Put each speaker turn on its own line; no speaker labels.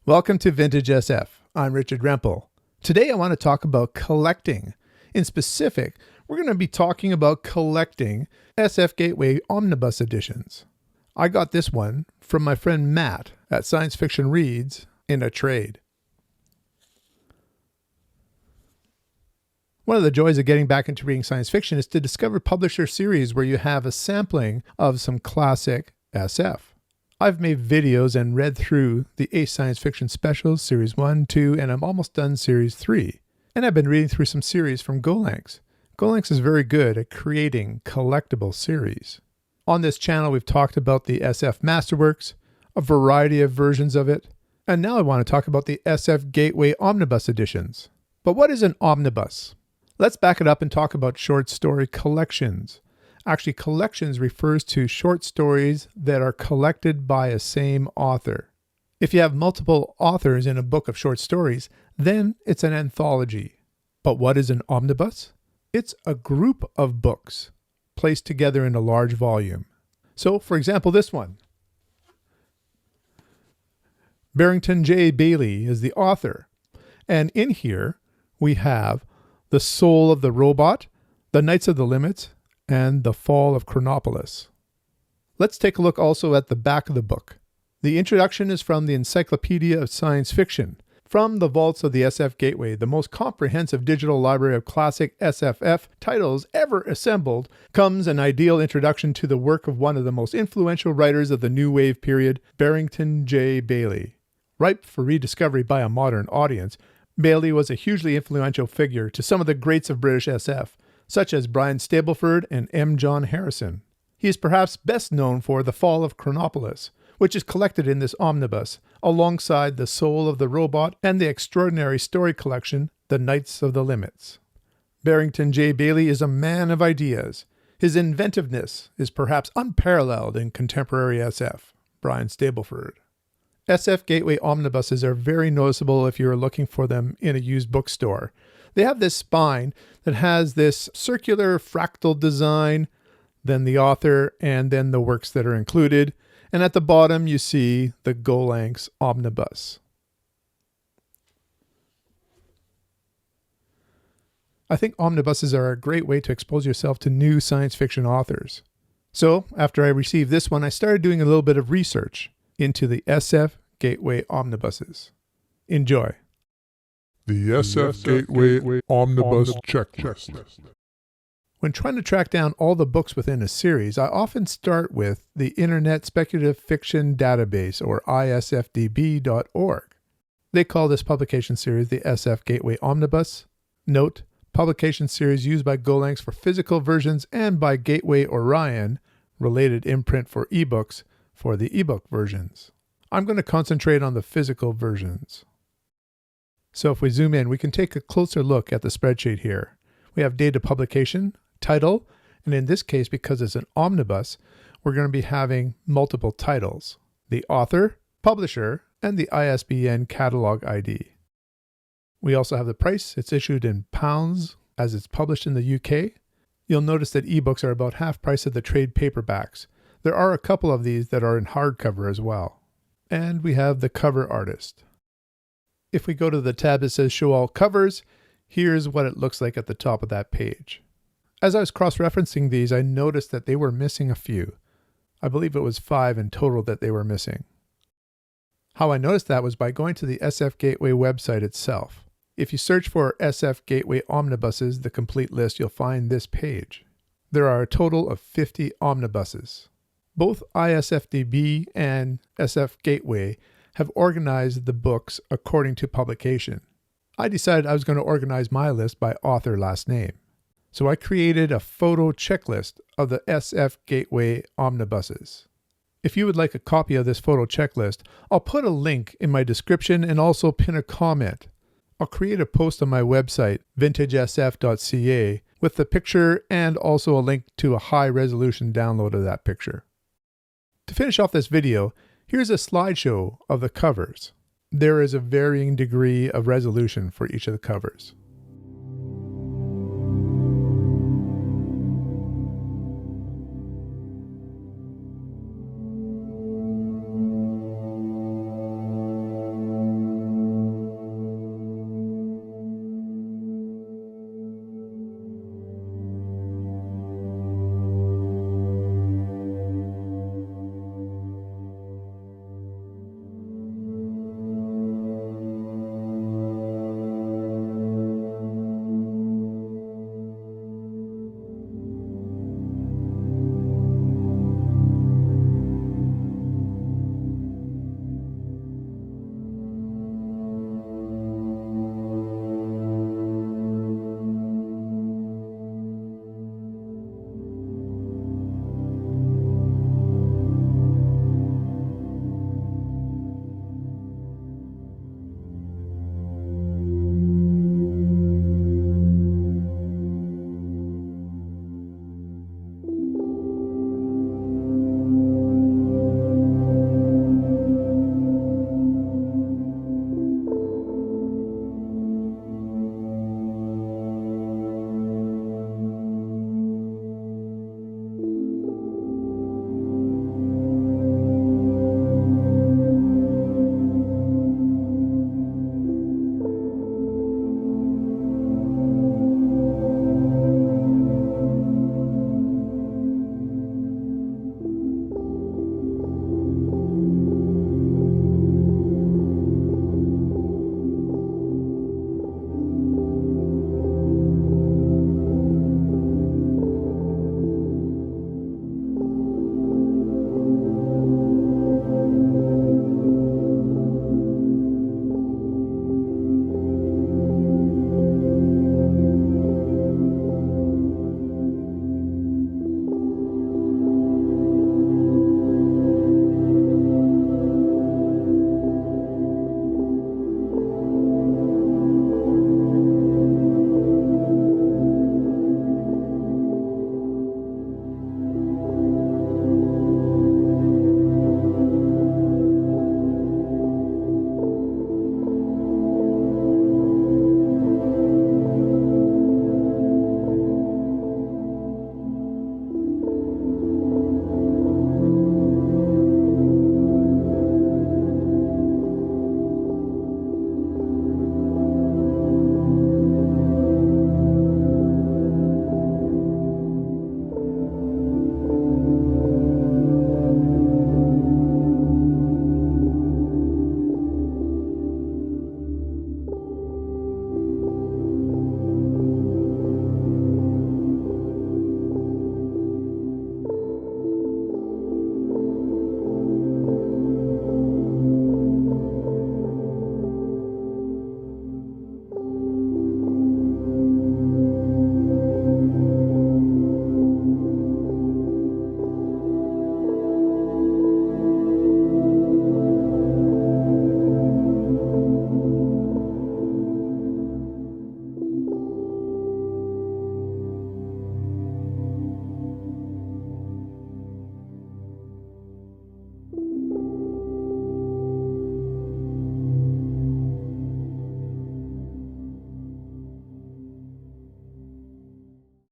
Welcome to Vintage SF. I'm Richard Rempel. Today I want to talk about collecting. In specific, we're going to be talking about collecting SF Gateway Omnibus Editions. I got this one from my friend Matt at Science Fiction Reads in a trade. One of the joys of getting back into reading science fiction is to discover publisher series where you have a sampling of some classic SF. I've made videos and read through the Ace Science Fiction Specials, Series 1, 2, and I'm almost done Series 3. And I've been reading through some series from Gollancz. Gollancz is very good at creating collectible series. On this channel, we've talked about the SF Masterworks, a variety of versions of it, and now I want to talk about the SF Gateway Omnibus Editions. But what is an omnibus? Let's back it up and talk about short story collections. Actually, collections refers to short stories that are collected by a same author. If you have multiple authors in a book of short stories, then it's an anthology. But what is an omnibus? It's a group of books placed together in a large volume. So, for example, this one. Barrington J. Bailey is the author. And in here, we have The Soul of the Robot, The Knights of the Limits, and The Fall of Chronopolis. Let's take a look also at the back of the book. The introduction is from the Encyclopedia of Science Fiction. From the vaults of the SF Gateway, the most comprehensive digital library of classic SFF titles ever assembled, comes an ideal introduction to the work of one of the most influential writers of the New Wave period, Barrington J. Bailey. Ripe for rediscovery by a modern audience, Bailey was a hugely influential figure to some of the greats of British SF, such as Brian Stableford and M. John Harrison. He is perhaps best known for The Fall of Chronopolis, which is collected in this omnibus, alongside The Soul of the Robot and the extraordinary story collection, The Knights of the Limits. Barrington J. Bailey is a man of ideas. His inventiveness is perhaps unparalleled in contemporary SF. Brian Stableford. SF Gateway omnibuses are very noticeable if you are looking for them in a used bookstore. They have this spine that has this circular fractal design, then the author, and then the works that are included. And at the bottom, you see the Gollancz omnibus. I think omnibuses are a great way to expose yourself to new science fiction authors. So, after I received this one, I started doing a little bit of research into the SF Gateway omnibuses. Enjoy.
The SF Gateway Omnibus Checklist.
When trying to track down all the books within a series, I often start with the Internet Speculative Fiction Database, or isfdb.org. They call this publication series the SF Gateway Omnibus. Note, publication series used by Gollancz for physical versions and by Gateway Orion, related imprint for ebooks, for the ebook versions. I'm going to concentrate on the physical versions. So if we zoom in, we can take a closer look at the spreadsheet here. We have date of publication, title, and in this case, because it's an omnibus, we're going to be having multiple titles: the author, publisher, and the ISBN catalog ID. We also have the price. It's issued in pounds as it's published in the UK. You'll notice that ebooks are about half price of the trade paperbacks. There are a couple of these that are in hardcover as well. And we have the cover artist. If we go to the tab that says Show All Covers, here's what it looks like at the top of that page. As I was cross-referencing these, I noticed that they were missing a few. I believe it was 5 in total that they were missing. How I noticed that was by going to the SF Gateway website itself. If you search for SF Gateway Omnibuses, the complete list, you'll find this page. There are a total of 50 omnibuses. Both ISFDB and SF Gateway have organized the books according to publication. I decided I was going to organize my list by author last name. So I created a photo checklist of the SF Gateway omnibuses. If you would like a copy of this photo checklist, I'll put a link in my description and also pin a comment. I'll create a post on my website, vintagesf.ca, with the picture and also a link to a high-resolution download of that picture. To finish off this video, here's a slideshow of the covers. There is a varying degree of resolution for each of the covers.